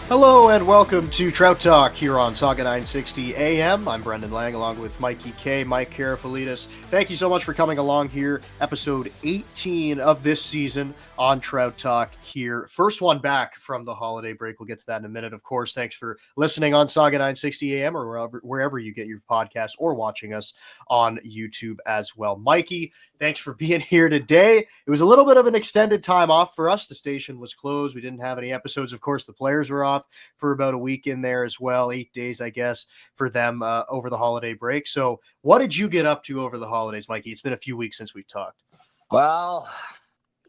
Hello and welcome to Trout Talk here on Saga 960 AM. I'm Brendan Lang along with Mikey K, Mike Karafilidis. Thank you so much for coming along here. Episode 18 of this season on Trout Talk here. First one back from the holiday break. We'll get to that in a minute. Of course, thanks for listening on Saga 960 AM or wherever you get your podcast or watching us on YouTube as well. Mikey, thanks for being here today. It was a little bit of an extended time off for us. The station was closed. We didn't have any episodes. Of course, the players were off for about a week in there as well, 8 days, I guess, for them over the holiday break. So what did you get up to over the holidays, Mikey? It's been a few weeks since we've talked. Well,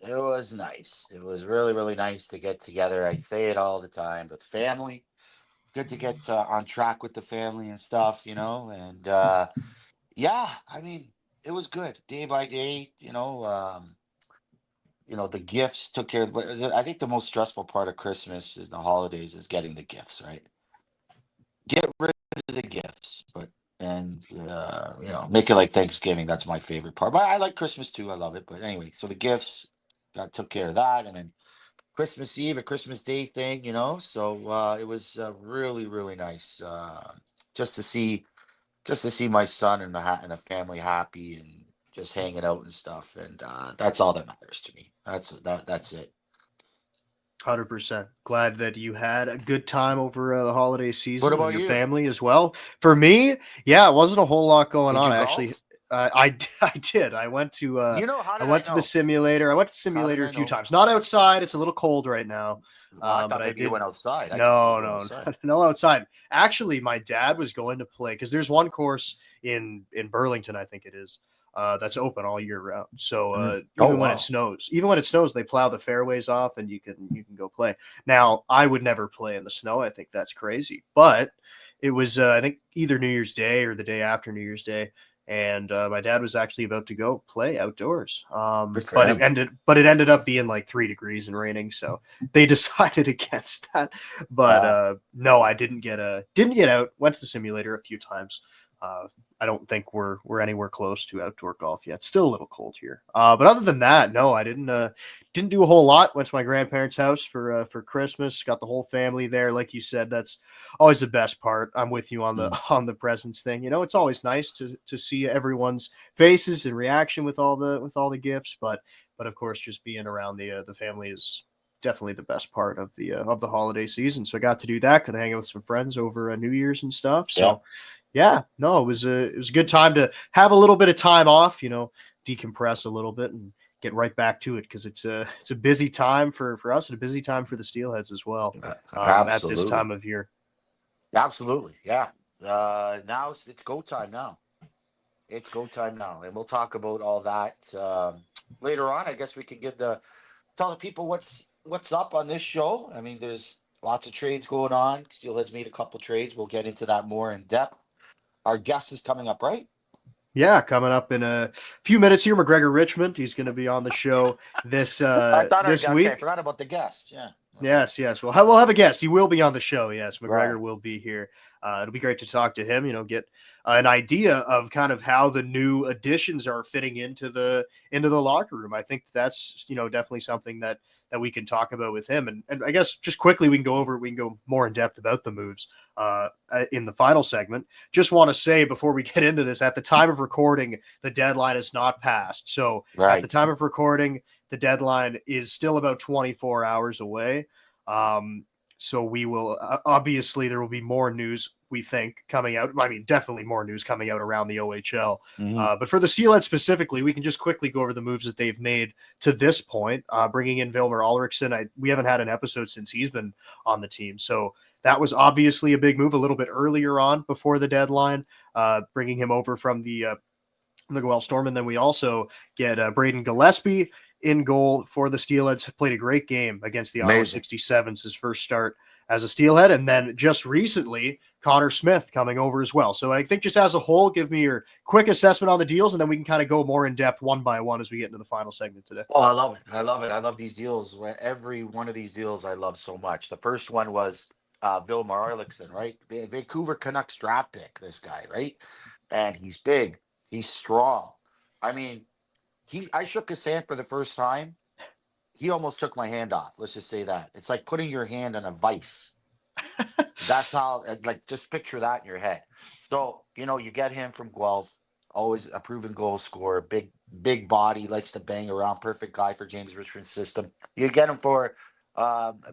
it was nice. It was really, really nice to get together. I say it all the time with family. Good to get on track with the family and stuff, And yeah, I mean, it was good day by day. The gifts took care. But I think the most stressful part of Christmas is the holidays is getting the gifts, right? Get rid of the gifts, make it like Thanksgiving. That's my favorite part. But I like Christmas too. I love it. But anyway, so the gifts took care of that, and then Christmas Eve, a Christmas Day thing. So it was really, really nice just to see my son and the family happy and just hanging out and stuff. And that's all that matters to me. That's it. 100%. Glad that you had a good time over the holiday What season with about your you? family as well. For me, yeah, it wasn't a whole lot going Did on. you Actually, golf? I did. I went to How I did I went to the know? simulator. I went to the How did simulator a I few know? times. Not outside. It's a little cold right now. Well, I But thought I maybe you did. went outside. I could see you No, go no, outside. no outside. Actually, my dad was going to play because there's one course in Burlington, I think it is, that's open all year round. So Oh wow. even when it snows, they plow the fairways off, and you can go play. Now, I would never play in the snow. I think that's crazy. But it was I think either New Year's Day or the day after New Year's Day, and my dad was actually about to go play outdoors. Good for But it him. ended up being like 3 degrees and raining, so they decided against that. But Uh, no, I didn't get out. Went to the simulator a few times. I don't think we're anywhere close to outdoor golf yet. Still a little cold here. But other than that, no, I didn't do a whole lot. Went to my grandparents' house for Christmas. Got the whole family there. Like you said, that's always the best part. I'm with you on the mm, on the presents thing. It's always nice to see everyone's faces and reaction with all the gifts. But of course, just being around the family is definitely the best part of the holiday season. So I got to do that. Could hang out with some friends over New Year's and stuff. yeah. So yeah, no, it was a good time to have a little bit of time off, decompress a little bit and get right back to it because it's a busy time for us and a busy time for the Steelheads as well at this Absolutely. time of year. Absolutely. Yeah. Now it's go time now. It's go time now, and we'll talk about all that later on. I guess we can tell the people what's up on this show. I mean, there's lots of trades going on. Steelheads made a couple trades. We'll get into that more in depth. Our guest is coming up, right? Yeah, coming up in a few minutes here, Macgregor Richmond. He's going to be on the show this I thought this okay. I week. forgot about the guest. Yeah. Okay. Yes, yes. We'll have a guest. He will be on the show. Yes, Right. McGregor will be here. It'll be great to talk to him. Get an idea of kind of how the new additions are fitting into the locker room. I think that's definitely something that we can talk about with him. And I guess just quickly we can go more in depth about the moves in the final segment. Just want to say before we get into this, at the time of recording, the deadline is not passed. So at the Right. time of recording, the deadline is still about 24 hours away. So we will obviously there will be more news we think coming out. I mean, definitely more news coming out around the OHL. Hmm. But for the Steelheads specifically, we can just quickly go over the moves that they've made to this point. Bringing in Vilmer Ulrichsen, we haven't had an episode since he's been on the team, so that was obviously a big move. A little bit earlier on before the deadline, bringing him over from the Guelph Storm. And then we also get Braden Gillespie in goal for the Steelheads. Played a great game against the Ottawa Amazing. 67s, his first start as a Steelhead. And then just recently, Connor Smith coming over as well. So I think just as a whole, give me your quick assessment on the deals, and then we can kind of go more in depth one by one as we get into the final segment today. Oh, I love it. I love it. I love these deals. Every one of these deals I love so much. The first one was Vilmar Arlickson, right? Vancouver Canucks draft pick, this guy, right? And he's big. He's strong. I mean, I shook his hand for the first time. He almost took my hand off. Let's just say that. It's like putting your hand on a vice. That's how, like, just picture that in your head. So, you get him from Guelph, always a proven goal scorer, big body, likes to bang around, perfect guy for James Richmond's system. You get him for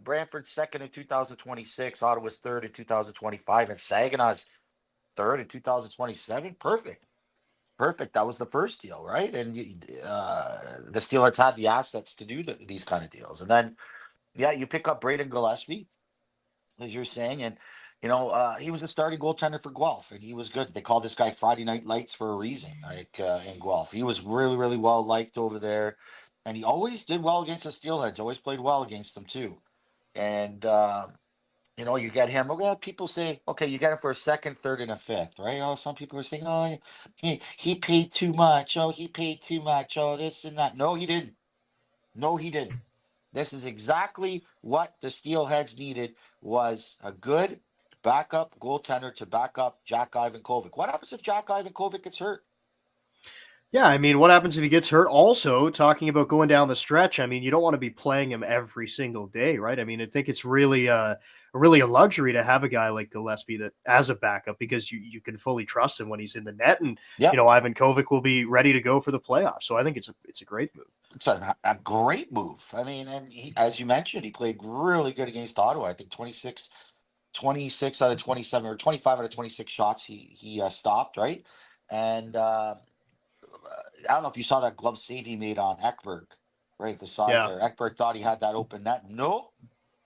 Brantford second in 2026, Ottawa's third in 2025, and Saginaw's third in 2027. Perfect. Perfect. That was the first deal, right? And the Steelers had the assets to do these kind of deals. And then, yeah, you pick up Braden Gillespie, as you're saying, and he was a starting goaltender for Guelph, and he was good. They called this guy Friday Night Lights for a reason. Like in Guelph, he was really, really well liked over there, and he always did well against the Steelheads. Always played well against them too. And you get him. Well, people say, okay, you get him for a second, third, and a fifth, right? Oh, some people are saying, oh, he paid too much. Oh, he paid too much. Oh, this and that. No, he didn't. No, he didn't. This is exactly what the Steelheads needed, was a good backup goaltender to back up Jack Ivankovic. What happens if Jack Ivankovic gets hurt? Yeah, I mean, what happens if he gets hurt? Also, talking about going down the stretch, I mean, you don't want to be playing him every single day, right? I mean, I think it's really a luxury to have a guy like Gillespie that as a backup because you can fully trust him when he's in the net, and Yep. Ivan Kovic will be ready to go for the playoffs. So I think it's a great move. It's a great move. I mean, and as you mentioned, he played really good against Ottawa. I think 26 out of 27 or 25 out of 26 shots he stopped, right? And I don't know if you saw that glove save he made on Ekberg, right at the side Yeah, there. Ekberg thought he had that open net. Nope.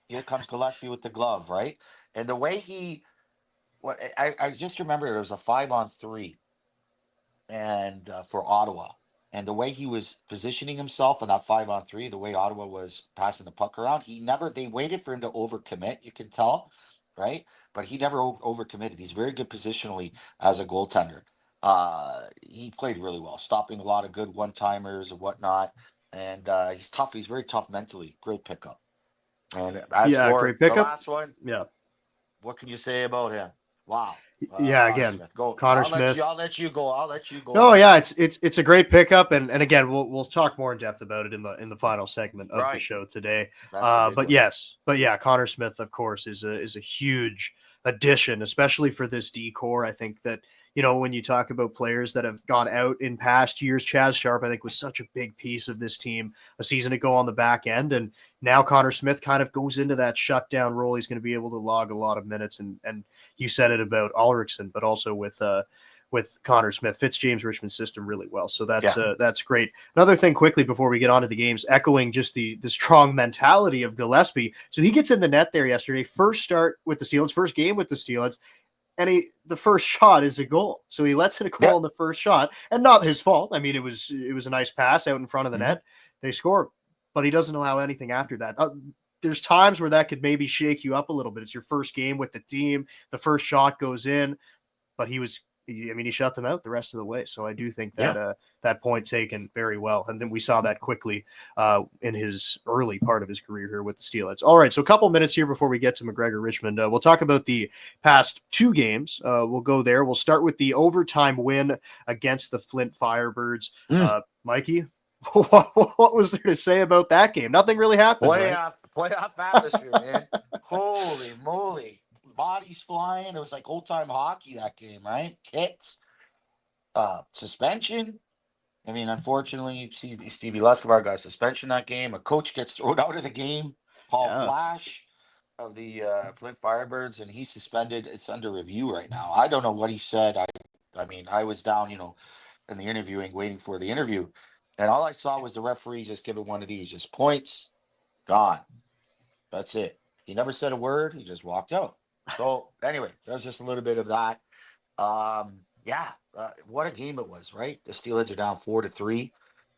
Here comes Gillespie with the glove, right? And the way I just remember it was a 5-on-3 and for Ottawa. And the way he was positioning himself in that 5-on-3, the way Ottawa was passing the puck around, they waited for him to overcommit, you can tell, right? But he never overcommitted. He's very good positionally as a goaltender. He played really well, stopping a lot of good one-timers and whatnot. And he's tough. He's very tough mentally. Great pickup. And as yeah, for great the pickup. last one, Yeah, what can you say about him? Wow. yeah. Connor Again, Smith. Go. Connor Smith. I'll let you go. I'll let you go No, on yeah, this. it's a great pickup, and again, we'll talk more in depth about it in the final segment of the Right. show today. That's the big But one. yes, but yeah, Connor Smith, of course, is a huge addition, especially for this decor. I think that when you talk about players that have gone out in past years, Chaz Sharp, I think, was such a big piece of this team a season ago on the back end, and now Connor Smith kind of goes into that shutdown role. He's going to be able to log a lot of minutes, and you said it about Ulrichsen, but also with Connor Smith fits James Richmond's system really well. So Yeah. that's great. Another thing quickly before we get on to the games, echoing just the strong mentality of Gillespie. So he gets in the net there yesterday, first start with the Steelers, first game with the Steelers, and the first shot is a goal. So he lets in a goal Yep. in the first shot, and not his fault. I mean, it was a nice pass out in front of the Hmm. net. They score, but he doesn't allow anything after that. There's times where that could maybe shake you up a little bit. It's your first game with the team. The first shot goes in, but he shut them out the rest of the way. So I do think Yeah. that that point taken very well, and then we saw that quickly in his early part of his career here with the Steelheads. All right, so a couple minutes here before we get to Macgregor Richmond. We'll talk about the past two games. We'll go there. We'll start with the overtime win against the Flint Firebirds. Mm. Mikey, what was there to say about that game? Nothing really happened, right? Playoff atmosphere, man. Holy moly. Bodies flying. It was like old time hockey that game, right? Kicks, suspension. I mean, unfortunately, Stevie Lescovar got suspension that game. A coach gets thrown out of the game. Paul Yeah. Flash of the Flint Firebirds, and he's suspended. It's under review right now. I don't know what he said. I mean, I was down, in the interviewing, waiting for the interview, and all I saw was the referee just giving one of these, just points, gone. That's it. He never said a word. He just walked out. So anyway, there's just a little bit of that. Yeah, what a game it was, right? The Steelheads are down 4-3,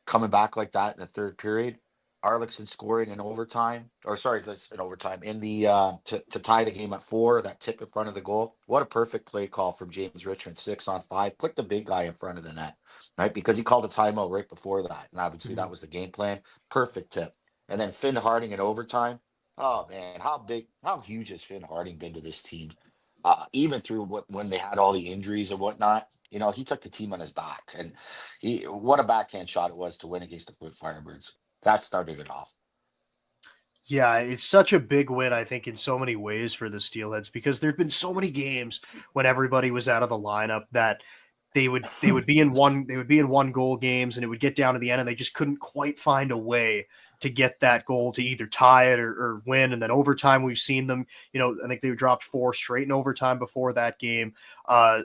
coming back like that in the third period. Arlickson scoring in overtime, or sorry, that's in overtime in the to tie the game at 4. That tip in front of the goal. What a perfect play call from James Richmond, 6-on-5. Put the big guy in front of the net, right? Because he called a timeout right before that, and obviously Mhm. that was the game plan. Perfect tip, and then Finn Harding in overtime. Oh man, how huge has Finn Harding been to this team? Even through when they had all the injuries and whatnot, he took the team on his back, and what a backhand shot it was to win against the Flint Firebirds. That started it off. Yeah, it's such a big win, I think, in so many ways for the Steelheads because there've been so many games when everybody was out of the lineup that they would be in one goal games and it would get down to the end and they just couldn't quite find a way to get that goal to either tie it or win. And then overtime, we've seen them. I think they dropped four straight in overtime before that game.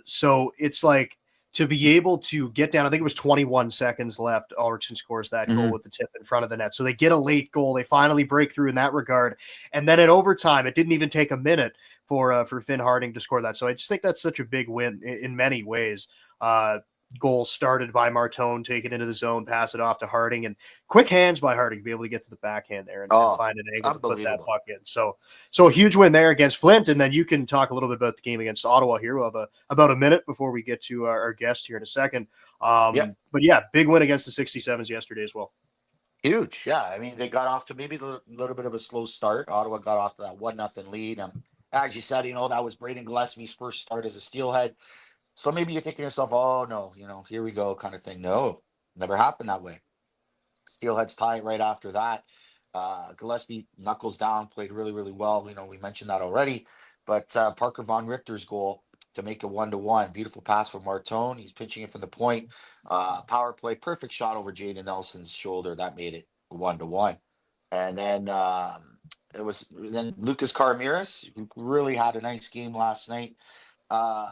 So it's like to be able to get down, I think it was 21 seconds left. Ulrichsen scores that goal Hmm. with the tip in front of the net. So they get a late goal. They finally break through in that regard. And then at overtime, it didn't even take a minute for Finn Harding to score that. So I just think that's such a big win in many ways. Uh, Goal started by Martone, take it into the zone, pass it off to Harding, and quick hands by Harding to be able to get to the backhand there and Oh, find an angle to put that unbelievable. puck in. So a huge win there against Flint, and then you can talk a little bit about the game against Ottawa here. We'll have about a minute before we get to our guest here in a second. Yeah, But yeah, big win against the 67s yesterday as well. huge. Yeah, I mean, they got off to maybe a little bit of a slow start. Ottawa got off to that 1-0 lead. As you said, that was Braden Gillespie's first start as a Steelhead. So maybe you're thinking to yourself, oh no, here we go, kind of thing. No, never happened that way. Steelheads tie it right after that. Gillespie knuckles down, played really, really well. We mentioned that already. But Parker Von Richter's goal to make it 1-1. Beautiful pass from Martone. He's pitching it from the point. Power play, perfect shot over Jaden Nelson's shoulder. That made it 1-1. And then it was then Lucas Caramiris, who really had a nice game last night. Uh,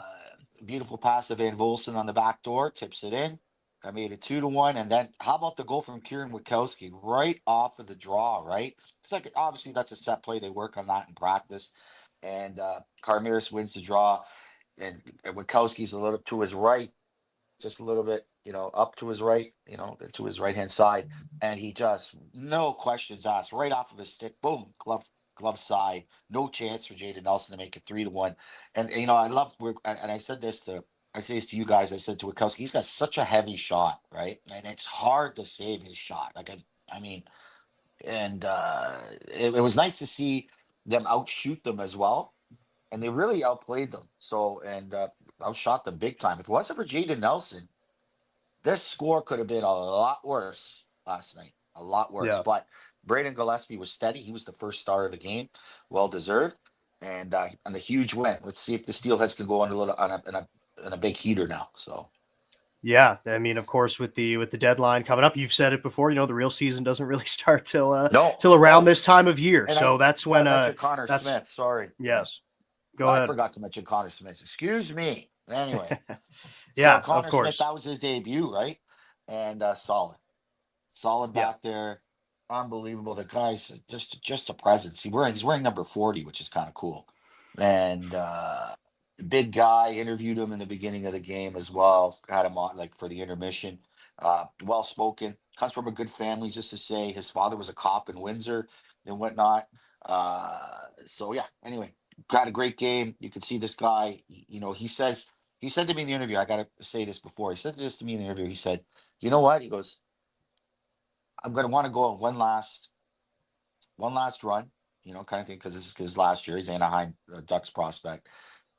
Beautiful pass of Van Volson on the back door, tips it in. I made it 2-1. And then how about the goal from Kieran Wachowski right off of the draw, right? It's like obviously that's a set play. They work on that in practice. And Carmiris wins the draw. And Wachowski's a little to his right, just a little bit, up to his right, to his right hand side. And he just no questions asked, right off of his stick, boom, glove side, no chance for Jaden Nelson to make it 3-1. And I love and I say this to you guys. I said to Wachowski, he's got such a heavy shot, right? And it's hard to save his shot. I mean, and it was nice to see them outshoot them as well. And they really outplayed them. So, and outshot them big time. If it wasn't for Jaden Nelson, this score could have been a lot worse last night. A lot worse. Yeah. But Braden Gillespie was steady. He was the first star of the game. Well deserved. And a huge win. Let's see if the Steelheads can go on a little on a big heater now. So Yeah, I mean, of course, with the deadline coming up, you've said it before. The real season doesn't really start no. till around Oh, this time of year. and So I that's when gotta mention Connor that's Smith. Sorry. Yeah. yes. Go I ahead. forgot to mention Connor Smith. Excuse me. Anyway. So Yeah, of Connor Smith, course. that was his debut, right? And solid Yeah, back there, unbelievable. The guy's just a presence. He's wearing number 40, which is kind of cool. And big guy. Interviewed him in the beginning of the game as well. Had him on like for the intermission. Well spoken. Comes from a good family. Just to say, his father was a cop in Windsor and whatnot. So yeah. Anyway, got a great game. You can see this guy. He said to me in the interview. I gotta say this before. He said this to me in the interview. He said, "You know what?" He goes, "I'm gonna want to go on one last run, kind of thing, because this is his last year. He's Anaheim Ducks prospect,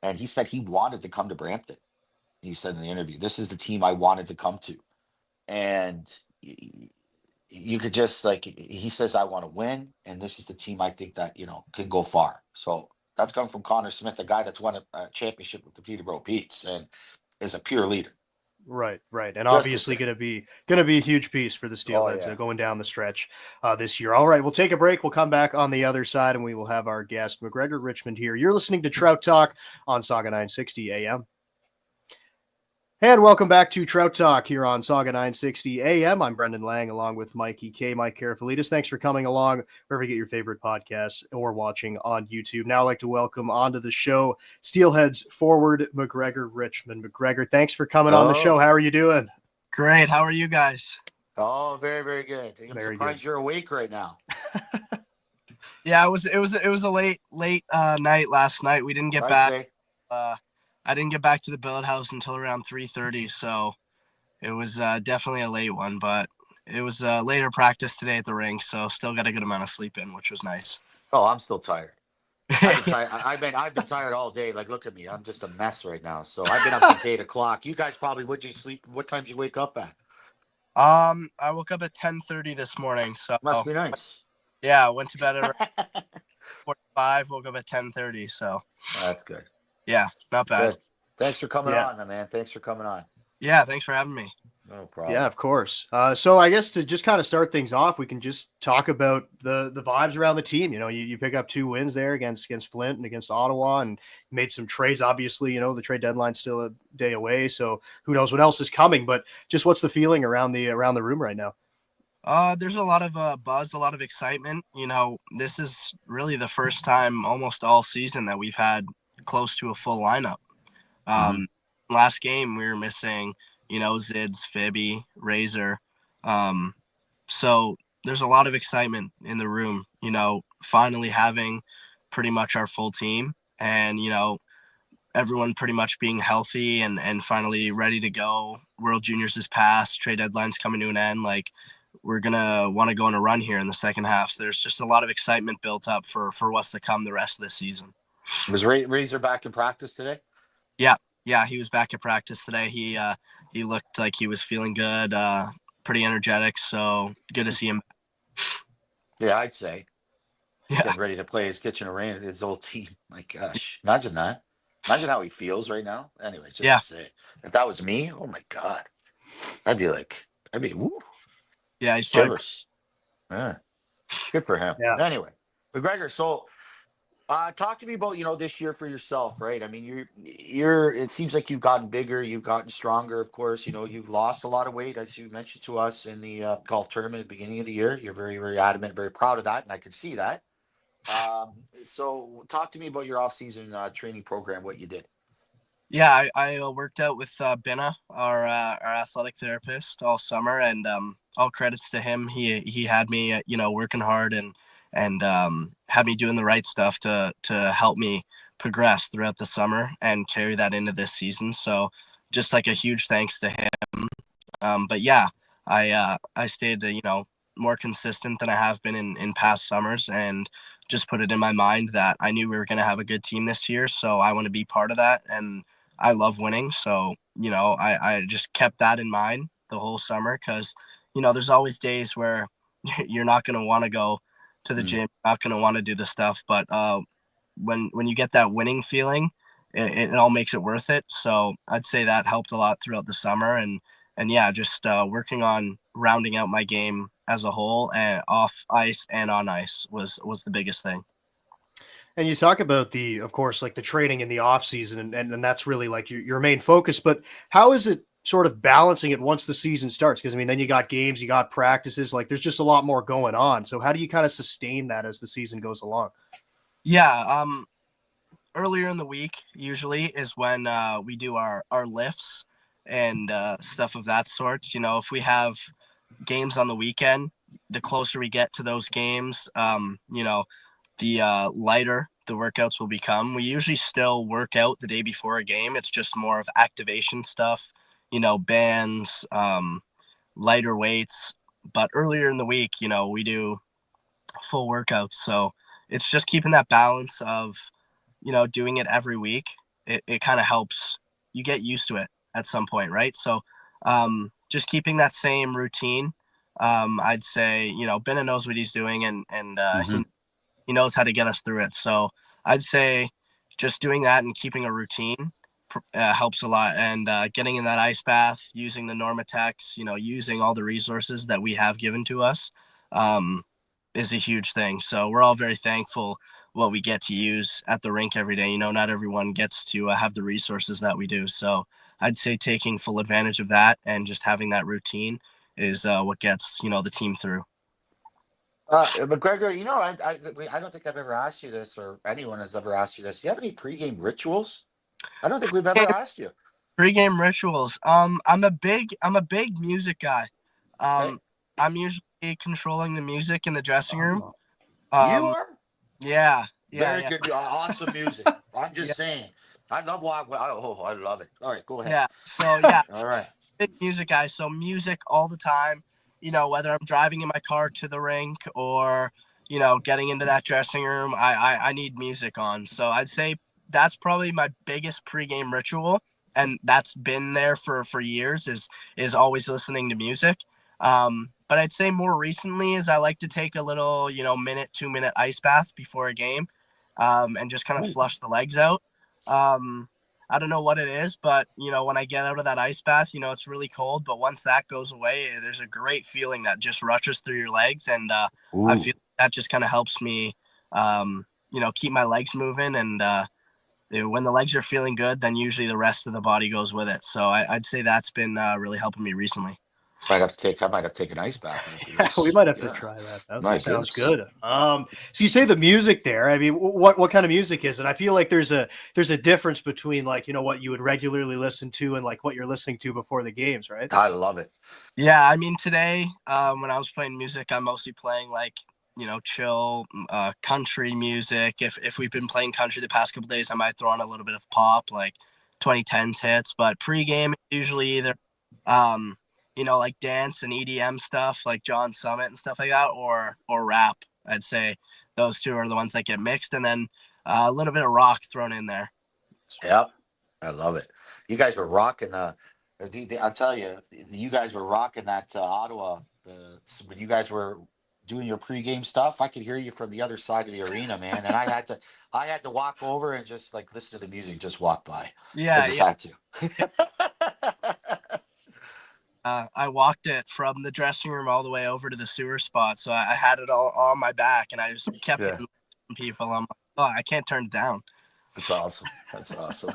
and he said he wanted to come to Brampton. He said in the interview, "This is the team I wanted to come to," and you could just like he says, "I want to win, and this is the team I think that can go far." So that's coming from Connor Smith, a guy that's won a championship with the Peterborough Petes and is a pure leader. right, and Just to obviously say, gonna be a huge piece for the oh Steelheads yeah. going down the stretch this year. All right, we'll take a break. We'll come back on the other side, and we will have our guest Macgregor Richmond here. You're listening to Trout Talk on Saga 960 AM. And welcome back to Trout Talk here on Saga 960 AM. I'm Brendan Lang along with Mikey K, Mike Karafilidis. Thanks for coming along wherever you get your favorite podcasts or watching on YouTube. Now I'd like to welcome onto the show Steelheads forward Macgregor Richmond. Macgregor, thanks for coming on the show. Oh, How are you doing? Great. How are you guys? oh, very, very good. I'm Very good. surprised you're awake right now. Yeah, it was a late night last night. We didn't get I'd back. say. I didn't get back to the billet house until around 3:30, so it was definitely a late one. But it was later practice today at the rink, so still got a good amount of sleep in, which was nice. Oh, I'm still tired. I've been tired. I've been tired all day. Like, look at me. I'm just a mess right now. So I've been up since 8 o'clock. You guys probably would you sleep? What time did you wake up at? I woke up at 10:30 this morning, so Must be nice. Yeah, I went to bed at around 45, woke up at 10:30. So That's good. yeah, not bad. Good. Thanks for coming Yeah. on, man. Thanks for coming on. Yeah, thanks for having me. No Yeah, problem. of course. So I guess to just kind of start things off, we can just talk about the vibes around the team. You pick up 2 wins there against Flint and against Ottawa, and made some trades. Obviously, the trade deadline's still a day away, so who knows what else is coming. But just what's the feeling around the room right now? There's a lot of buzz, a lot of excitement. This is really the first time almost all season that we've had close to a full lineup. Mhm. Um, Last game we were missing, Zids, Fibby, Razor. Um, so there's a lot of excitement in the room. Finally having pretty much our full team, and everyone pretty much being healthy and finally ready to go. World Juniors is passed, trade deadline's coming to an end. Like, we're gonna want to go on a run here in the second half. So there's just a lot of excitement built up for what's to come the rest of the season. Was Razor back in practice today? Yeah, yeah, he was back at practice today. He looked like he was feeling good, pretty energetic. So good to see him. Yeah, I'd say. Yeah, Getting ready to play his kitchen arena with his old team. My gosh. Imagine that. Imagine how he feels right now. Anyway, just yeah, to say, if that was me, oh my God. Woo, yeah. He's probably shivers. Yeah. Good for him. Yeah. Anyway, McGregor, so talk to me about, this year for yourself, right? I mean, it seems like you've gotten bigger, you've gotten stronger, of course. You've lost a lot of weight, as you mentioned to us in the golf tournament at the beginning of the year. You're very, very adamant, very proud of that, and I can see that. So talk to me about your off-season training program, what you did. Yeah, I worked out with Binna, our athletic therapist, all summer, and all credits to him. He had me, working hard and had me doing the right stuff to help me progress throughout the summer and carry that into this season. So just like a huge thanks to him. But yeah, I stayed more consistent than I have been in past summers, and just put it in my mind that I knew we were going to have a good team this year. So I want to be part of that, and I love winning. So I just kept that in mind the whole summer, because there's always days where you're not going to want to go to the Mm. gym, not going to want to do the stuff, but when you get that winning feeling, it all makes it worth it. So I'd say that helped a lot throughout the summer, and yeah, just working on rounding out my game as a whole, and off ice and on ice was the biggest thing. And you talk about of course, like the training in the off season, and that's really like your main focus. But how is it sort of balancing it once the season starts? Because I mean, then you got games, you got practices, like there's just a lot more going on. So how do you kind of sustain that as the season goes along? Yeah, earlier in the week usually is when we do our lifts and stuff of that sort. If we have games on the weekend, the closer we get to those games, the lighter the workouts will become. We usually still work out the day before a game. It's just more of activation stuff, bands, lighter weights. But earlier in the week, we do full workouts. So it's just keeping that balance of, doing it every week. It kind of helps you get used to it at some point, right? So just keeping that same routine. I'd say, Benna knows what he's doing, and Hmm. he knows how to get us through it. So I'd say just doing that and keeping a routine helps a lot. And getting in that ice bath, using the Normatex, using all the resources that we have given to us, um, is a huge thing. So we're all very thankful what we get to use at the rink every day. Not everyone gets to have the resources that we do. So I'd say taking full advantage of that and just having that routine is what gets, the team through. McGregor, I don't think I've ever asked you this, or anyone has ever asked you this. Do you have any pregame rituals? I don't think we've ever asked you. Pre-game rituals. I'm a big music guy. Okay, Um, I'm usually controlling the music in the dressing room. you Um, are yeah, yeah, very yeah, good, awesome music. I'm yeah, just saying. I love oh, I love it. All right, go ahead. yeah. So yeah, All right. big music guy. So music all the time. Whether I'm driving in my car to the rink or getting into that dressing room, I need music on. So I'd say that's probably my biggest pregame ritual, and that's been there for years. Is always listening to music. But I'd say more recently is I like to take a little, 2-minute ice bath before a game, and just kind of flush the legs out. I don't know what it is, but when I get out of that ice bath, it's really cold. But once that goes away, there's a great feeling that just rushes through your legs, and I Ooh. feel that just kind of helps me, keep my legs moving. And when the legs are feeling good, then usually the rest of the body goes with it. So I'd say that's been really helping me recently. I might have to take an ice bath after Yeah, we this. might have to Yeah. try that. My That sounds goodness. good. So you say the music there. I mean, what kind of music is it? I feel like there's a difference between like what you would regularly listen to and like what you're listening to before the games, right? I love it. Yeah, I mean today, when I was playing music, I'm mostly playing like chill country music. If we've been playing country the past couple days, I might throw on a little bit of pop, like 2010s hits. But pregame, it's usually either like dance and EDM stuff, like John Summit and stuff like that, or rap. I'd say those two are the ones that get mixed, and then a little bit of rock thrown in there. Yep. I love it. You guys were rocking I'll tell you, you guys were rocking that Ottawa. When you guys were doing your pregame stuff, I could hear you from the other side of the arena, man. And I had to walk over and just like listen to the music, just walk by. I Yeah, just yeah. had to. I walked it from the dressing room all the way over to the sewer spot, so I had it all on my back, and I just kept Yeah, getting people. I'm like, oh, I can't turn it down. that's awesome. That's awesome.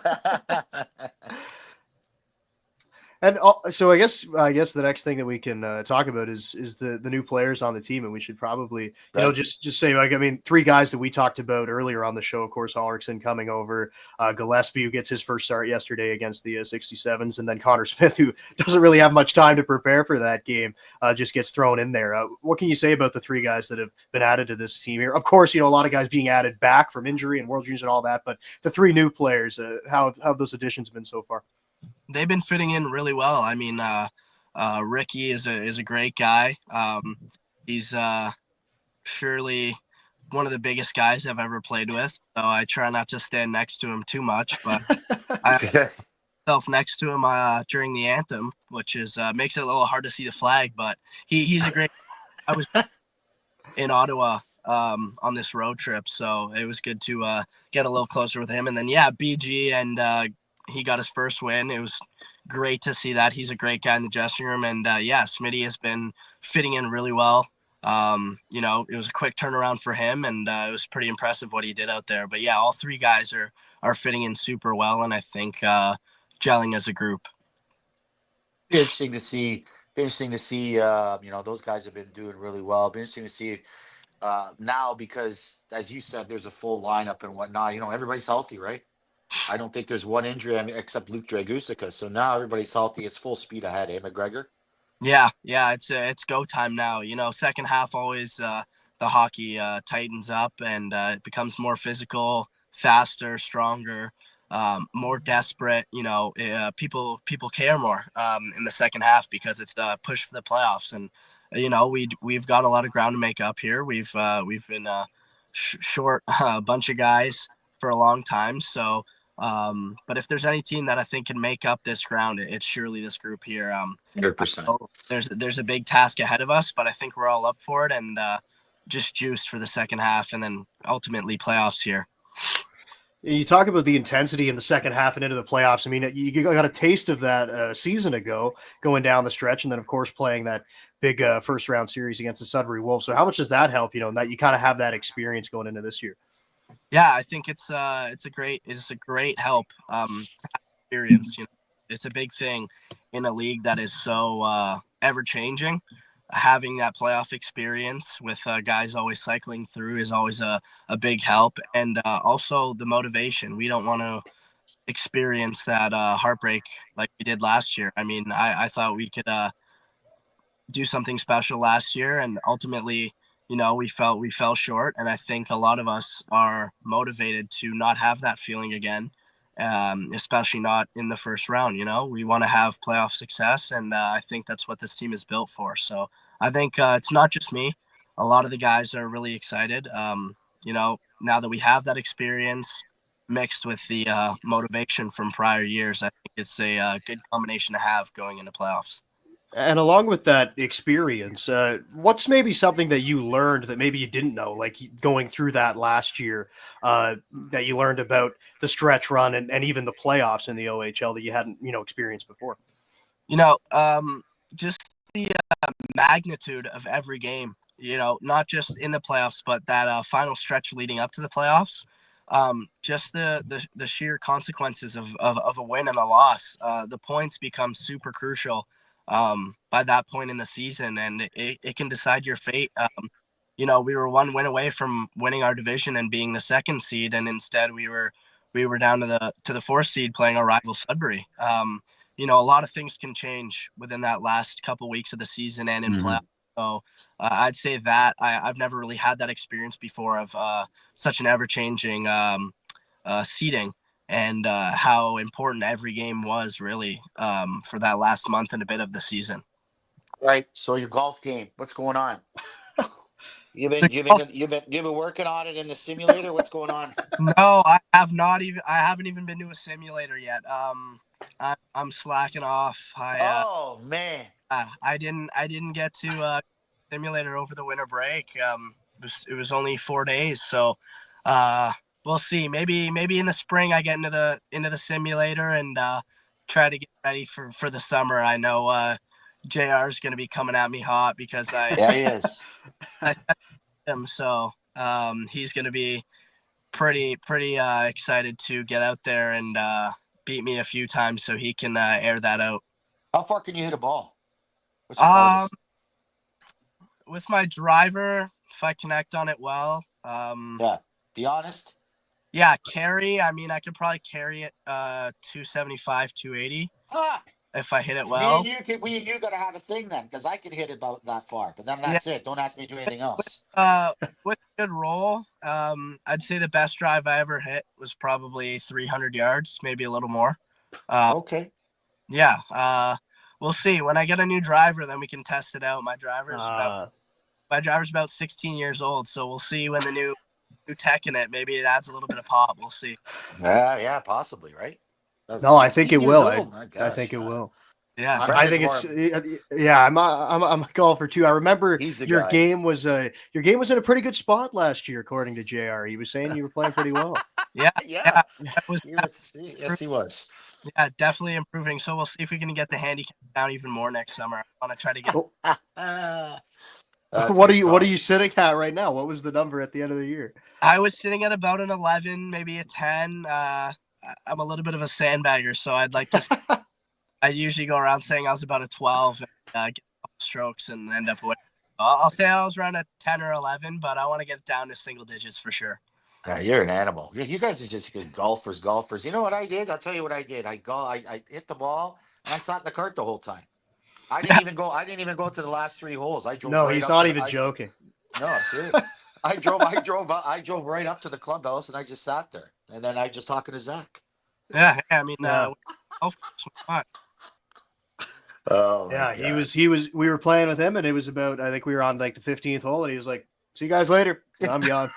And so I guess the next thing that we can talk about is the new players on the team, and we should probably Right. just say like I mean 3 guys that we talked about earlier on the show. Of course, Ulrichsen coming over, Gillespie who gets his first start yesterday against the 67s, and then Connor Smith who doesn't really have much time to prepare for that game, just gets thrown in there. What can you say about the 3 guys that have been added to this team here? Of course, a lot of guys being added back from injury and World Juniors and all that, but the 3 new players, how have those additions been so far? They've been fitting in really well. I mean, Ricky is a great guy. He's surely one of the biggest guys I've ever played with. So I try not to stand next to him too much, but I myself next to him during the anthem, which is makes it a little hard to see the flag. But he's a great. I was in Ottawa on this road trip, so it was good to get a little closer with him. And then BG, and he got his first win. It was great to see that. He's a great guy in the dressing room, and Smitty has been fitting in really well. It was a quick turnaround for him, and it was pretty impressive what he did out there. But all 3 guys are fitting in super well, and I think gelling as a group. Be interesting to see. Be interesting to see. Those guys have been doing really well. Be interesting to see now because, as you said, there's a full lineup and whatnot. Everybody's healthy, right? I don't think there's one injury except Luke Dragusica. So now everybody's healthy. It's full speed ahead, eh, Macgregor? Yeah, it's go time now. Second half always the hockey tightens up, and it becomes more physical, faster, stronger, more desperate. People care more in the second half because it's the push for the playoffs, and we've got a lot of ground to make up here. We've been short a bunch of guys for a long time, so. But if there's any team that I think can make up this ground, it's surely this group here. 100%. There's a big task ahead of us, but I think we're all up for it, and just juiced for the second half and then ultimately playoffs here. You talk about the intensity in the second half and into the playoffs. I mean, you got a taste of that a season ago going down the stretch, and then, of course, playing that big first round series against the Sudbury Wolves. So how much does that help, and that you kind of have that experience going into this year? Yeah, I think it's a great help experience. It's a big thing in a league that is so ever changing. Having that playoff experience with guys always cycling through is always a big help, and also the motivation. We don't want to experience that heartbreak like we did last year. I mean, I thought we could do something special last year, and ultimately, we fell short. And I think a lot of us are motivated to not have that feeling again, especially not in the first round. We want to have playoff success, and I think that's what this team is built for. So I think it's not just me. A lot of the guys are really excited. Now that we have that experience mixed with the motivation from prior years, I think it's a good combination to have going into playoffs. And along with that experience, what's maybe something that you learned that maybe you didn't know, like going through that last year, that you learned about the stretch run and even the playoffs in the OHL that you hadn't, experienced before? Just the magnitude of every game, not just in the playoffs, but that final stretch leading up to the playoffs. Just the sheer consequences of a win and a loss. The points become super crucial by that point in the season, and it can decide your fate. We were one win away from winning our division and being the second seed, and instead we were down to the fourth seed playing our rival Sudbury. A lot of things can change within that last couple weeks of the season and in playoffs. So I'd say that I've never really had that experience before of such an ever-changing seeding and how important every game was really for that last month and a bit of the season. Right. So your golf game, what's going on? You've been working on it in the simulator. What's going on? No, I haven't even been to a simulator yet. I'm slacking off. Oh man. I didn't get to simulator over the winter break. It was only 4 days, so we'll see. Maybe in the spring I get into the simulator and try to get ready for the summer. I know JR is going to be coming at me hot because Yeah, he is. I him, so he's going to be pretty excited to get out there and beat me a few times so he can air that out. How far can you hit a ball? What's your farthest? With my driver, if I connect on it well. Yeah. Be honest. Yeah, carry. I mean, I could probably carry it 275, 280 if I hit it well. You got to have a thing then, because I can hit it about that far, but then that's it. Don't ask me to do anything else. With a good roll, I'd say the best drive I ever hit was probably 300 yards, maybe a little more. Okay. Yeah. We'll see. When I get a new driver, then we can test it out. My driver's about 16 years old, so we'll see when the new tech in it. Maybe it adds a little bit of pop. We'll see. Yeah, possibly, right? No, I think it will. I think it will. Yeah, I think it's. Yeah, I'm a golfer too. I remember your game was in a pretty good spot last year, according to JR. He was saying you were playing pretty well. Yeah. Yes, he was. Yeah, definitely improving. So we'll see if we can get the handicap down even more next summer. I want to try to get. What are you sitting at right now? What was the number at the end of the year? I was sitting at about an 11, maybe a 10. I'm a little bit of a sandbagger, so I'd like to. I usually go around saying I was about a 12 and get strokes and end up with. I'll say I was around a 10 or 11, but I want to get it down to single digits for sure. Yeah, you're an animal. You guys are just good golfers. You know what I did? I'll tell you what I did. I hit the ball and I sat in the cart the whole time. I didn't even go to the last 3 holes. I drove. No, he's not even joking. No, seriously. I drove right up to the clubhouse and I just sat there. And then I just talking to Zach. Yeah, I mean, oh yeah, he was. We were playing with him, and it was about. I think we were on like the 15th hole, and he was like, "See you guys later." I'm gone.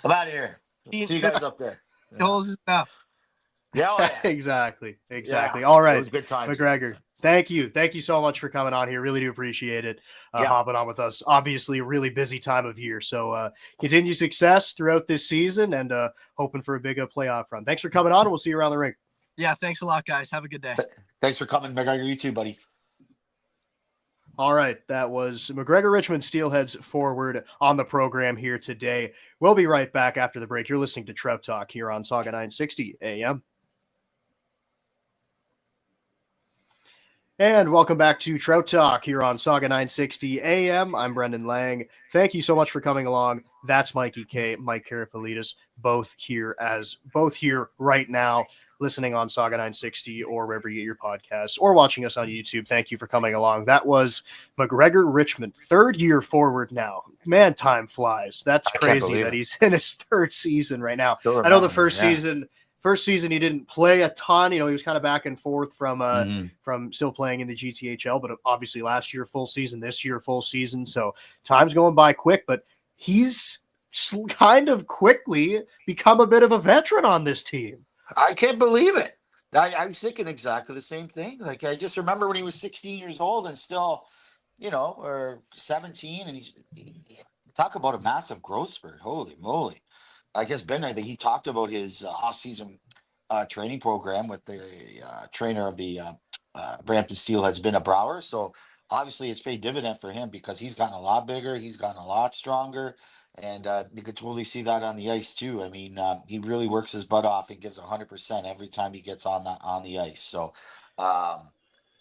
I'm out of here. See you guys up there. Holes is enough. Yeah, exactly. Yeah. All right, it was good time. Macgregor. Thank you so much for coming on here. Really do appreciate it. Hopping on with us. Obviously, a really busy time of year. So continue success throughout this season, and hoping for a big playoff run. Thanks for coming on, and we'll see you around the rink. Yeah, thanks a lot, guys. Have a good day. Thanks for coming, Macgregor. You too, buddy. All right, that was Macgregor Richmond, Steelheads forward on the program here today. We'll be right back after the break. You're listening to Trout Talk here on Saga 960 AM. And welcome back to Trout Talk here on Saga 960 AM. I'm Brendan Lang. Thank you so much for coming along. That's Mikey K, Mike Karafilidis, both here right now, listening on Saga 960 or wherever you get your podcasts or watching us on YouTube. Thank you for coming along. That was Macgregor Richmond, 3rd year forward now. Man, time flies. That's crazy that he's in his 3rd season right now. I know the first season he didn't play a ton. He was kind of back and forth from still playing in the GTHL, but obviously last year full season, this year full season. So time's going by quick, but he's kind of quickly become a bit of a veteran on this team. I can't believe it. I was thinking exactly the same thing. Like I just remember when he was 16 years old and still, or 17, and talk about a massive growth spurt. Holy moly! I guess Ben, I think he talked about his off-season training program with the trainer of the Brampton Steelheads, been a Brower. So obviously, it's paid dividend for him because he's gotten a lot bigger, he's gotten a lot stronger, and you could totally see that on the ice too. I mean, he really works his butt off and gives 100% every time he gets on the ice. So.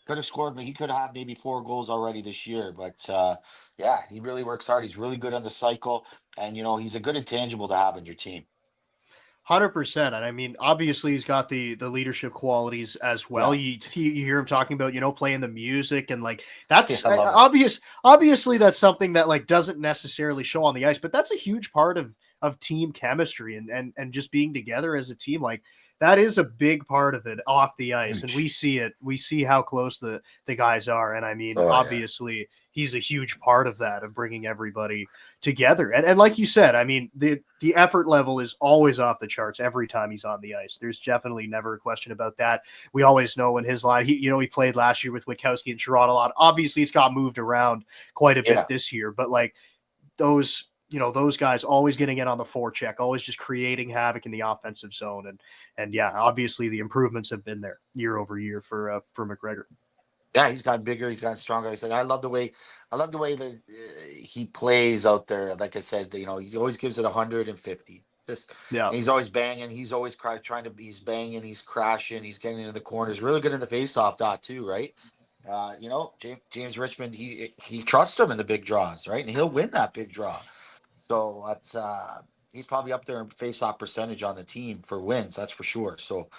Could have scored, but he could have maybe 4 goals already this year. But yeah, he really works hard. He's really good on the cycle, and he's a good intangible to have on your team. 100%. And I mean, obviously he's got the leadership qualities as well. Yeah, You hear him talking about, playing the music, and like yeah, that's I love it. obviously that's something that like doesn't necessarily show on the ice, but that's a huge part of team chemistry and just being together as a team. Like that is a big part of it off the ice. And Huge. we see how close the guys are. And I mean, Oh yeah, obviously he's a huge part of that, of bringing everybody together. And like you said, I mean, the effort level is always off the charts every time he's on the ice. There's definitely never a question about that. We always know when his line, he played last year with Witkowski and Sherrod a lot. Obviously, it's got moved around quite a bit yeah. this year, but like those guys always getting in on the forecheck, always just creating havoc in the offensive zone. And yeah, obviously the improvements have been there year over year for Macgregor. Yeah, he's gotten bigger. He's gotten stronger. I said, I love the way that he plays out there. Like I said, he always gives it 150. Just, Yeah. and he's always banging. He's always trying to be. He's banging. He's crashing. He's getting into the corners. Really good in the face-off dot too, right? James Richmond, he trusts him in the big draws, right? And he'll win that big draw. So that's he's probably up there in face-off percentage on the team for wins. That's for sure. So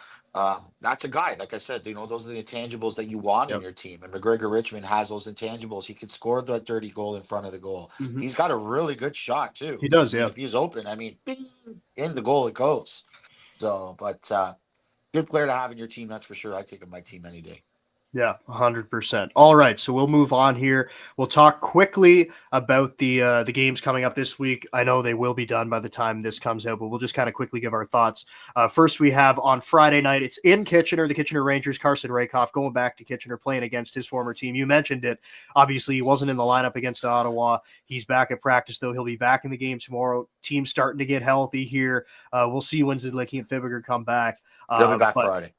that's a guy, like I said, those are the intangibles that you want in Yep. your team. And Macgregor Richmond has those intangibles. He can score that dirty goal in front of the goal. Mm-hmm. He's got a really good shot too. He I does. mean, Yeah. if he's open, I mean, bing, in the goal it goes. So, but good player to have in your team, that's for sure. I take him my team any day. Yeah, 100%. All right, so we'll move on here. We'll talk quickly about the games coming up this week. I know they will be done by the time this comes out, but we'll just kind of quickly give our thoughts. First, we have on Friday night, it's in Kitchener, the Kitchener Rangers, Carson Rakoff going back to Kitchener, playing against his former team. You mentioned it. Obviously, he wasn't in the lineup against Ottawa. He's back at practice, though. He'll be back in the game tomorrow. Team's starting to get healthy here. We'll see when Zidlicki and Fibberger come back. They'll be back But Friday.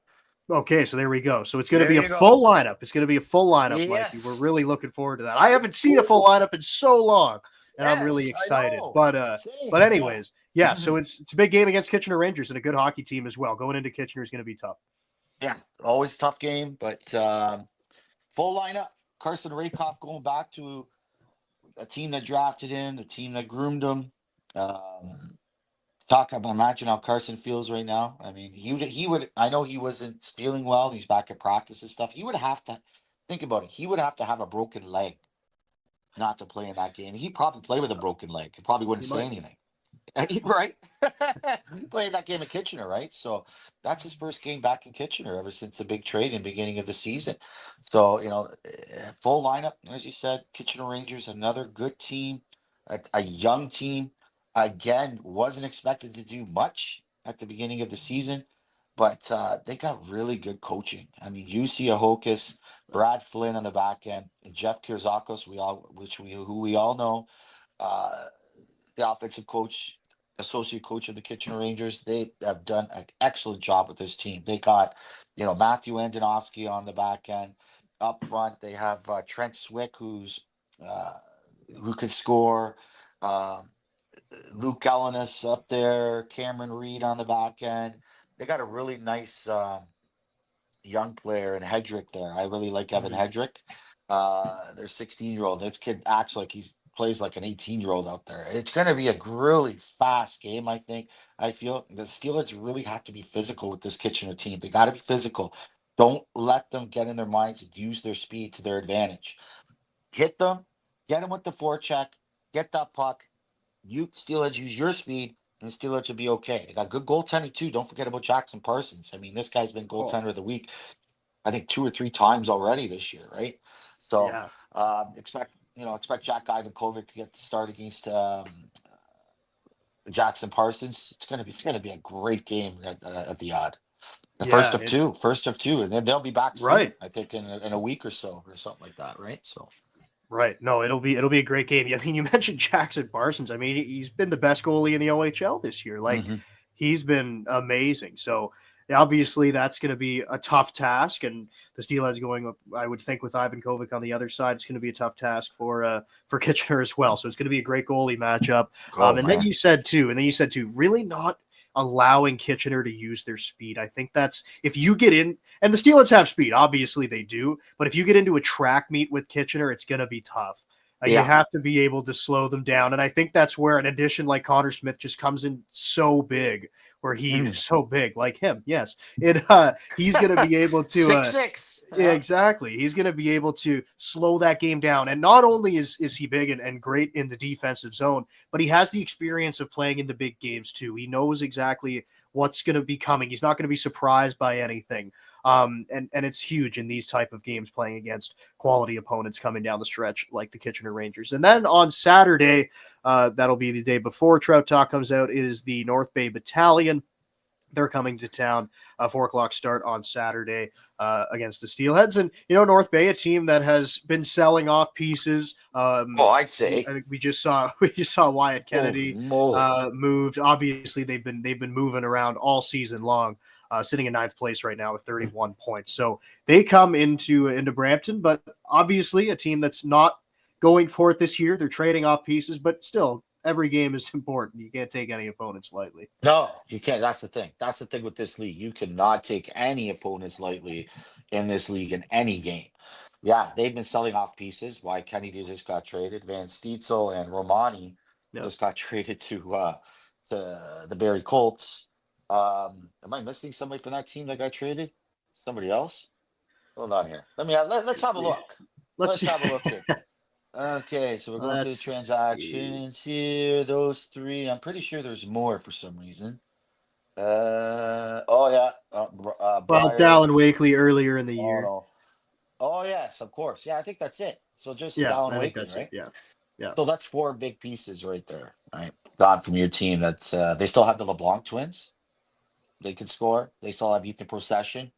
Okay, so there we go. So it's going to There be a you go. full lineup. It's going to be a full lineup, Mikey. We're Yes. really looking forward to that. I haven't seen a full lineup in so long, and I'm really Yes, I excited. know. But Same. anyways, yeah. So it's a big game against Kitchener Rangers and a good hockey team as well. Going into Kitchener is going to be tough. Yeah, always a tough game, but full lineup. Carson Rakoff going back to a team that drafted him, the team that groomed him. Talk about imagine how Carson feels right now. I mean, he would. I know he wasn't feeling well. He's back at practice and stuff. He would have to think about it. He would have to have a broken leg not to play in that game. He'd probably play with a broken leg. He probably wouldn't You say might. anything. Right? Playing that game in Kitchener, right? So that's his first game back in Kitchener ever since the big trade in the beginning of the season. So, full lineup, as you said, Kitchener Rangers, another good team, a young team. Again, wasn't expected to do much at the beginning of the season, but they got really good coaching. I mean, UC Ahokas, Brad Flynn on the back end, and Jeff Kirzakos, who we all know. The offensive coach, associate coach of the Kitchener Rangers, they have done an excellent job with this team. They got, Matthew Andonovsky on the back end. Up front, they have Trent Swick, who could score. Luke Ellenis up there. Cameron Reed on the back end. They got a really nice young player in Hedrick there. I really like Evan Hedrick. They're 16-year-old. This kid acts like he plays like an 18-year-old out there. It's going to be a really fast game, I think. I feel the Steelheads really have to be physical with this Kitchener team. They got to be physical. Don't let them get in their minds and use their speed to their advantage. Hit them, get them with the forecheck, get that puck. You Steelheads use your speed, and the Steelers will be okay. They got good goaltending too. Don't forget about Jackson Parsons. I mean, this guy's been goaltender of the week, I think 2 or 3 times already this year, right? So Yeah. expect Jack Ivankovic to get the start against Jackson Parsons. It's gonna be a great game at the odd. The Yeah, first of two, and then they'll be back soon. right. I think in a week or so, or something like that, right? So, Right. No, it'll be a great game. I mean, you mentioned Jackson Parsons. I mean, he's been the best goalie in the OHL this year. Like, hmm he's been amazing. So obviously, that's going to be a tough task. And the Steelheads going up, I would think, with Ivan Kovic on the other side, it's going to be a tough task for Kitchener as well. So it's going to be a great goalie matchup. oh And then man, you said too, really not allowing Kitchener to use their speed. I think that's if you get in, and the Steelers have speed, obviously they do, but if you get into a track meet with Kitchener, it's going to be tough. You yeah, have to be able to slow them down. And I think that's where an addition like Connor Smith just comes in so big, where he's Mm. so big, like him. Yes. He's going to be able to, 6'6". yeah, Yeah. exactly. He's going to be able to slow that game down. And not only is he big and great in the defensive zone, but he has the experience of playing in the big games too. He knows exactly what's going to be coming. He's not going to be surprised by anything. And it's huge in these type of games playing against quality opponents coming down the stretch like the Kitchener Rangers. And then on Saturday, that'll be the day before Trout Talk comes out, is the North Bay Battalion. They're coming to town, 4 o'clock start on Saturday against the Steelheads. And, North Bay, a team that has been selling off pieces. Oh, I'd I say, think we just saw Wyatt holy Kennedy moly, moved. Obviously, they've been moving around all season long, sitting in ninth place right now with 31 points. So they come into Brampton, but obviously a team that's not going for it this year. They're trading off pieces, but still, every game is important. You can't take any opponents lightly. no, you can't. That's the thing. That's the thing with this league. You cannot take any opponents lightly in this league in any game. Yeah, they've been selling off pieces. Why Kennedy just got traded. Van Steitzel and Romani No. just got traded to the Barrie Colts. Am I missing somebody from that team that got traded? Somebody else? Hold on here. Let's have a look. Let's Let's see. have a look here. Okay, so we're going through the Let's see. transactions here. Those three. I'm pretty sure there's more for some reason. Oh yeah. Well, Breyer. Dallin Wakely earlier in the Oh year. no. Oh yes, of course. Yeah, I think that's it. So just Yeah, Dallin I think Wakely, that's it. right? Yeah. Yeah. So that's four big pieces right there. Right. Gone from your team. That's they still have the LeBlanc twins. They can score. They still have Ethan Procession,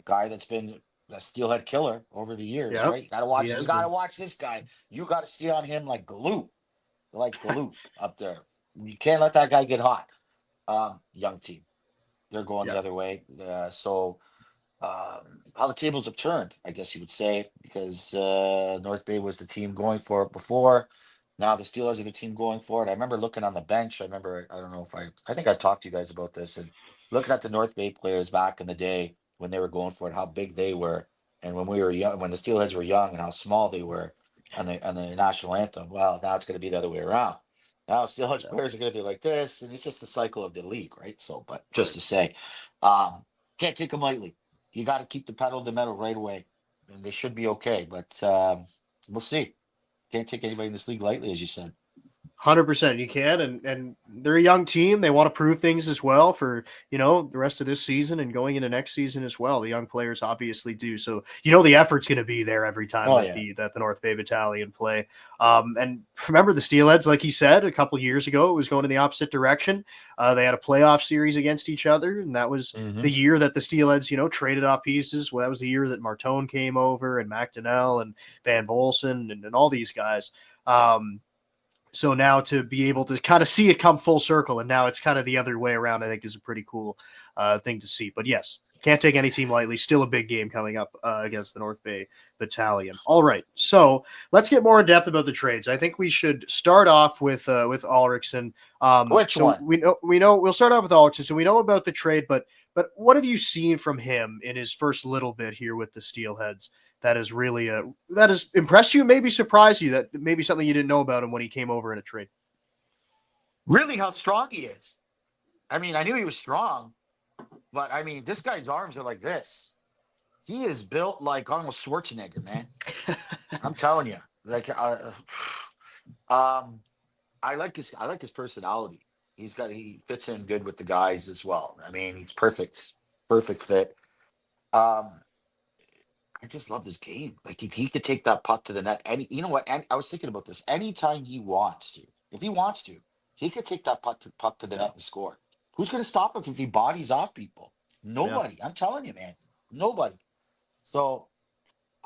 a guy that's been a steelhead killer over the years, Yep. right? You gotta He watch. You has gotta been. watch this guy. You gotta stay on him like glue up there. You can't let that guy get hot. Young team. They're going the Yeah. other way. How the tables have turned, I guess you would say, because North Bay was the team going for it before. Now the Steelers are the team going for it. I remember looking on the bench. I don't know if I think I talked to you guys about this and looking at the North Bay players back in the day when they were going for it, how big they were, and when we were young, when the Steelheads were young, and how small they were on the national anthem. Well, now it's going to be the other way around. Now Steelheads Yeah. players are going to be like this, and it's just the cycle of the league, right? So, but just Right. to say, can't take them lightly. You got to keep the pedal to the metal right away, and they should be okay. But we'll see. Can't take anybody in this league lightly, as you said. 100%. You can, and they're a young team. They want to prove things as well for the rest of this season and going into next season as well. The young players obviously do. So the effort's going to be there every time Oh that yeah, the North Bay Battalion play. And remember the Steelheads, like he said a couple years ago, it was going in the opposite direction. They had a playoff series against each other, and that was hmm the year that the Steelheads traded off pieces. Well, that was the year that Martone came over and McDonnell and Van Volsen and all these guys. So now to be able to kind of see it come full circle, and now it's kind of the other way around, I think is a pretty cool thing to see. But yes, can't take any team lightly. Still a big game coming up against the North Bay Battalion. All right, so let's get more in depth about the trades. I think we should start off with Ulrichsen. Which So one? we know we'll start off with Ulrichsen. So we know about the trade, but what have you seen from him in his first little bit here with the Steelheads? That is really that has impressed you, maybe surprised you, that maybe something you didn't know about him when he came over in a trade. Really, how strong he is. I mean, I knew he was strong, but I mean, this guy's arms are like this. He is built like Arnold Schwarzenegger, man. I'm telling you. Um, I like his personality. He fits in good with the guys as well. I mean, he's perfect fit. Um, I just love his game. Like he could take that puck to the net. Any, you know what? And I was thinking about this. Anytime he wants to, if he wants to, he could take that puck to the Yeah, net and score. Who's going to stop him if he bodies off people? Yeah. Nobody. I'm telling you, man. Nobody. So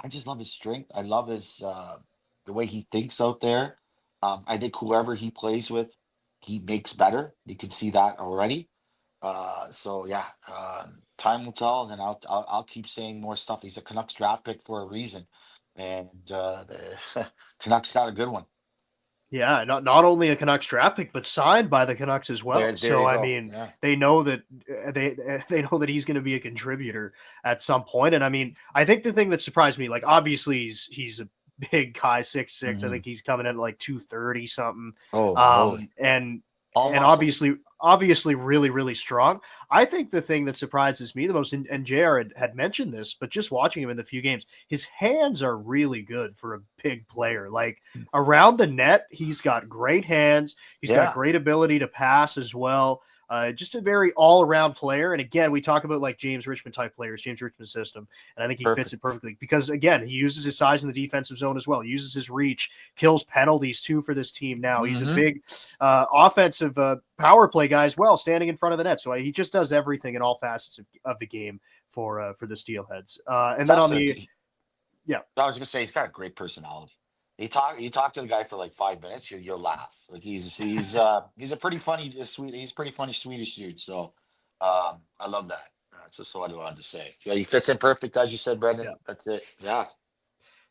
I just love his strength. I love his the way he thinks out there. I think whoever he plays with, he makes better. You can see that already. So yeah, time will tell, and then I'll keep saying more stuff. He's a Canucks draft pick for a reason, and the Canucks got a good one. Yeah, not only a Canucks draft pick, but signed by the Canucks as well. There So you I go. mean, Yeah. they know that they know that he's going to be a contributor at some point. And I mean, I think the thing that surprised me, like obviously he's a big guy, 6'6". I Hmm. think he's coming in at like 230 something. Holy moly! All And muscle. obviously really strong. I think the thing that surprises me the most, and JR had mentioned this, but just watching him in the few games, his hands are really good for a big player. Like around the net, he's got great hands. He's got Yeah. great ability to pass as well. Just a very all-around player. And again, we talk about like James Richmond type players, James Richmond system, and I think he fits Perfect. it perfectly because again, he uses his size in the defensive zone as well. He uses his reach, kills penalties too for this team. Now he's a Hmm. big offensive power play guy as well, standing in front of the net. So he just does everything in all facets of the game for the Steelheads. And It's then on also, the yeah, I was gonna say he's got a great personality. You talk to the guy for like 5 minutes, you'll laugh. Like he's a pretty funny sweet. He's pretty funny Swedish dude. So I love that. That's just what I wanted to say. Yeah, he fits in perfect as you said, Brendan. yeah. That's it. Yeah.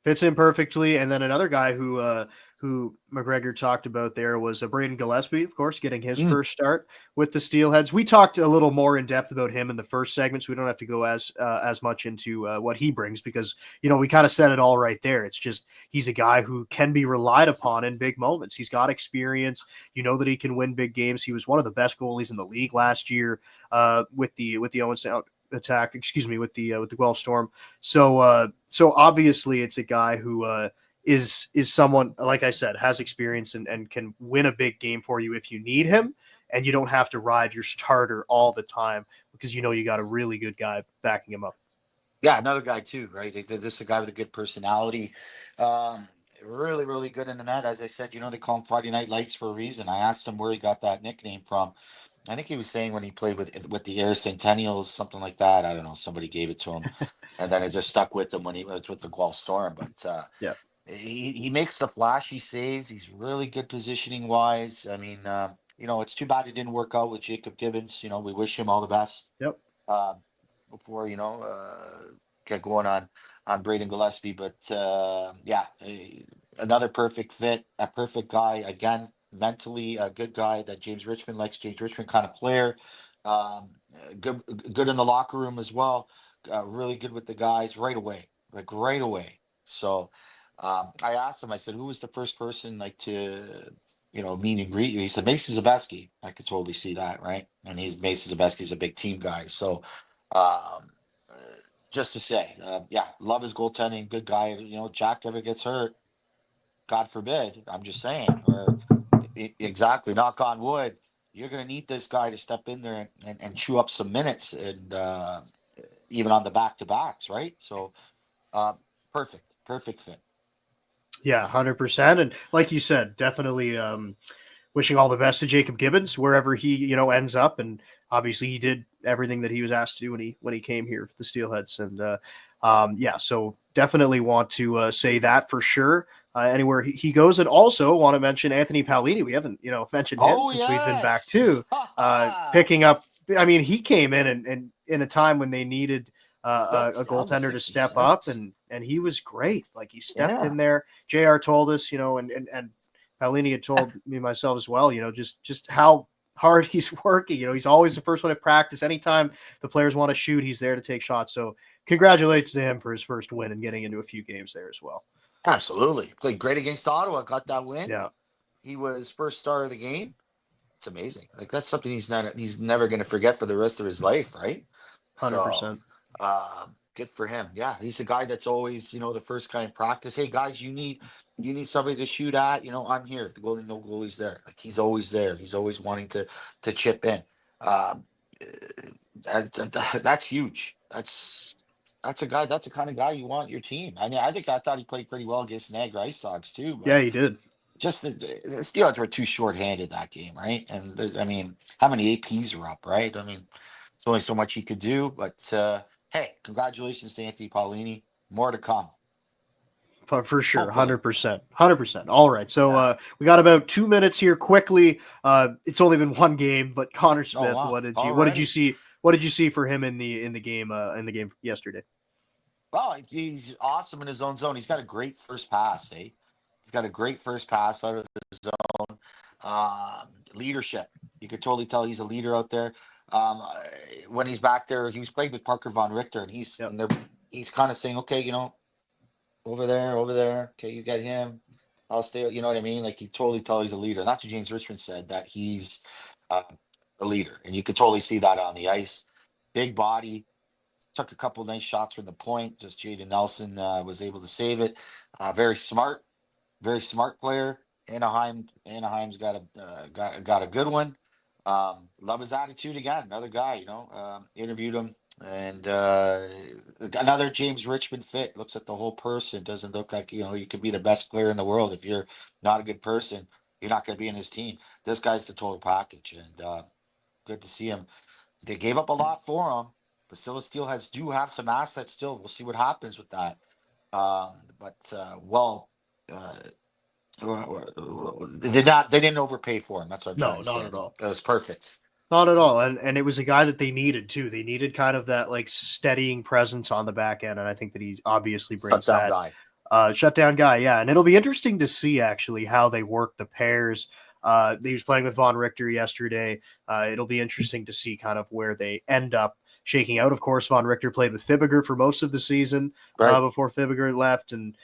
Fits in perfectly. And then another guy who Macgregor talked about there was Braden Gillespie, of course, getting his Mm. first start with the Steelheads. We talked a little more in depth about him in the first segment, so we don't have to go as much into what he brings because we kind of said it all right there. It's just he's a guy who can be relied upon in big moments. He's got experience. You know that he can win big games. He was one of the best goalies in the league last year with the Owen Sound attack. Excuse me, with the Guelph Storm. So obviously it's a guy who is someone, like I said, has experience and can win a big game for you if you need him, and you don't have to ride your starter all the time because you got a really good guy backing him up. Yeah, another guy too, right? This is a guy with a good personality. Um, really good in the net. As I said, they call him Friday Night Lights for a reason. I asked him where he got that nickname from. I think he was saying when he played with the Air Centennials, something like that. I don't know. Somebody gave it to him, and then it just stuck with him when he was with the Guelph Storm. But Yeah, he makes the flashy saves. He's really good positioning wise. I mean, it's too bad it didn't work out with Jacob Gibbons. We wish him all the best. yep, Uh, Before get going on Braden Gillespie, but yeah, another perfect fit, a perfect guy again, mentally a good guy that James Richmond likes. James Richmond kind of player, good in the locker room as well. Really good with the guys right away, like right away. So I asked him. I said, "Who was the first person like to?" Meet and greet you. He said Mason Zabeski. I could totally see that, right? And Mason Zabeski's a big team guy. So um, uh, just to say, yeah, love his goaltending, good guy. Jack ever gets hurt, God forbid. I'm just saying, or exactly, knock on wood. You're gonna need this guy to step in there and chew up some minutes, and even on the back to backs, right? So, uh, perfect fit. yeah, 100%. And like you said, definitely wishing all the best to Jacob Gibbons wherever he ends up. And obviously he did everything that he was asked to do when he came here for the Steelheads. And yeah, so definitely want to say that for sure. Anywhere he goes, and also want to mention Anthony Paolini. We haven't mentioned him Oh since we've been back yes, too. Picking up. I mean, he came in and in a time when they needed a that's down to goaltender to step up, 66. and he was great. Like he stepped Yeah. in there. Jr. told us, and Paolini had told me myself as well, just how hard he's working. He's always the first one at practice. Anytime the players want to shoot, he's there to take shots. So congratulations to him for his first win and getting into a few games there as well. Absolutely. Played great against Ottawa, got that win. Yeah, He was first star of the game. It's amazing. Like that's something he's never gonna forget for the rest of his life, right? So 100%. good for him. Yeah, he's a guy that's always, the first guy in practice. Hey guys, you need somebody to shoot at, I'm here. If the goalie no goalie's there. Like he's always there. He's always wanting to chip in. Um that's huge. That's a guy. That's the kind of guy you want your team. I mean, I thought he played pretty well against Niagara Ice Dogs too, but Yeah, he did. just the Steelers were too short-handed that game, right? And I mean, how many APs were up, right? I mean, There's only so much he could do, but hey, congratulations to Anthony Paolini. More to come. For sure, Hopefully. 100%. All right, so we got about 2 minutes here. Quickly, it's only been one game, but Connor Smith, wow. what did you Already? see? What did you see for him in the game yesterday? Well, he's awesome in his own zone. He's got a great first pass, eh? He's got a great first pass out of the zone. Leadership. You could totally tell he's a leader out there. When he's back there, he was playing with Parker Von Richter, and he's kind of saying, okay, over there. Okay, you get him. I'll stay. You know what I mean? Like, you totally tell he's a leader. And that's what James Richmond said, that he's a leader, and you could totally see that on the ice. Big body. Took a couple nice shots from the point. Just Jaden Nelson was able to save it. Very smart player. Anaheim's got a good one. Love his attitude again. Another guy, interviewed him, and another James Richmond fit. Looks at the whole person. Doesn't look like you could be the best player in the world. If you're not a good person, you're not going to be in his team. This guy's the total package, and good to see him. They gave up a lot for him. But still, the Steelheads do have some assets still. We'll see what happens with that. They didn't overpay for him. That's what I'm trying to say. No, not at all. It was perfect. Not at all. And it was a guy that they needed too. They needed kind of that like steadying presence on the back end. And I think that he obviously brings Shutdown that guy. Shutdown guy. Yeah. And it'll be interesting to see actually how they work the pairs. He was playing with Von Richter yesterday. It'll be interesting to see kind of where they end up shaking out. Of course, Von Richter played with Fibiger for most of the season before Fibiger left, and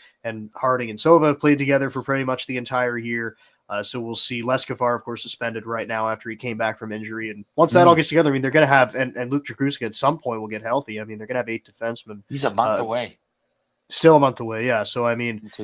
Harding and Sova have played together for pretty much the entire year. So we'll see. Leskivar, of course, suspended right now after he came back from injury. And once that all gets together, I mean, they're going to have, and Luke Jakuska at some point will get healthy. I mean, they're going to have 8 defensemen. He's a month away. Still a month away, yeah. So, I mean, so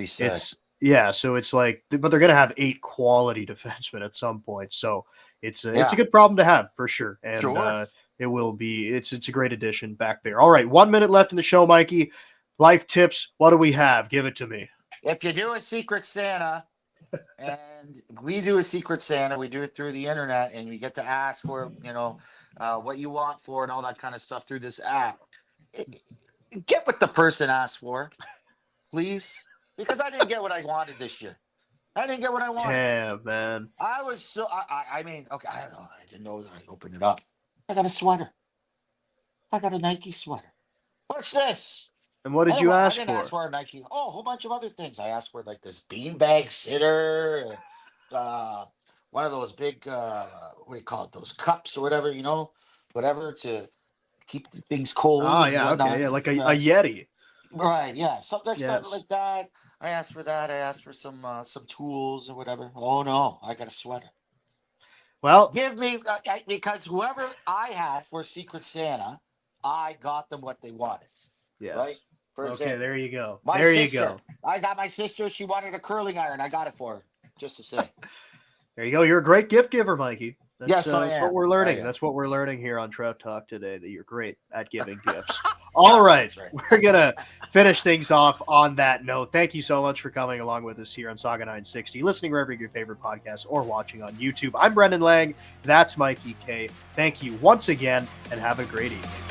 it's like, but they're going to have 8 quality defensemen at some point. So it's a good problem to have for sure. And it will be, it's a great addition back there. All right, 1 minute left in the show, Mikey. Life tips. What do we have? Give it to me. If you do a Secret Santa, and we do a Secret Santa, we do it through the internet, and we get to ask for, what you want for and all that kind of stuff through this app. Get what the person asked for, please, because I didn't get what I wanted this year. I didn't get what I wanted. Damn, man. I was so, I mean, okay, I don't know. I didn't know that. I opened it up. I got a sweater. I got a Nike sweater. What's this? And what did you ask for? I didn't ask for a Nike. Oh, a whole bunch of other things. I asked for like this beanbag sitter, one of those big, what do you call it? Those cups or whatever, whatever to keep things cold. Oh, yeah, okay, yeah, like a Yeti. Right, yeah, something like that. I asked for that. I asked for some tools or whatever. Oh no, I got a sweater. Well, give me because whoever I had for Secret Santa, I got them what they wanted. Yes. Right. For example, there you go. You go. I got my sister. She wanted a curling iron. I got it for her. Just to say. There you go. You're a great gift giver, Mikey. That's what we're learning. That's what we're learning here on Trout Talk today, that you're great at giving gifts. All right. We're going to finish things off on that note. Thank you so much for coming along with us here on Saga 960, listening wherever your favorite podcast or watching on YouTube. I'm Brendan Lang. That's Mikey K. Thank you once again, and have a great evening.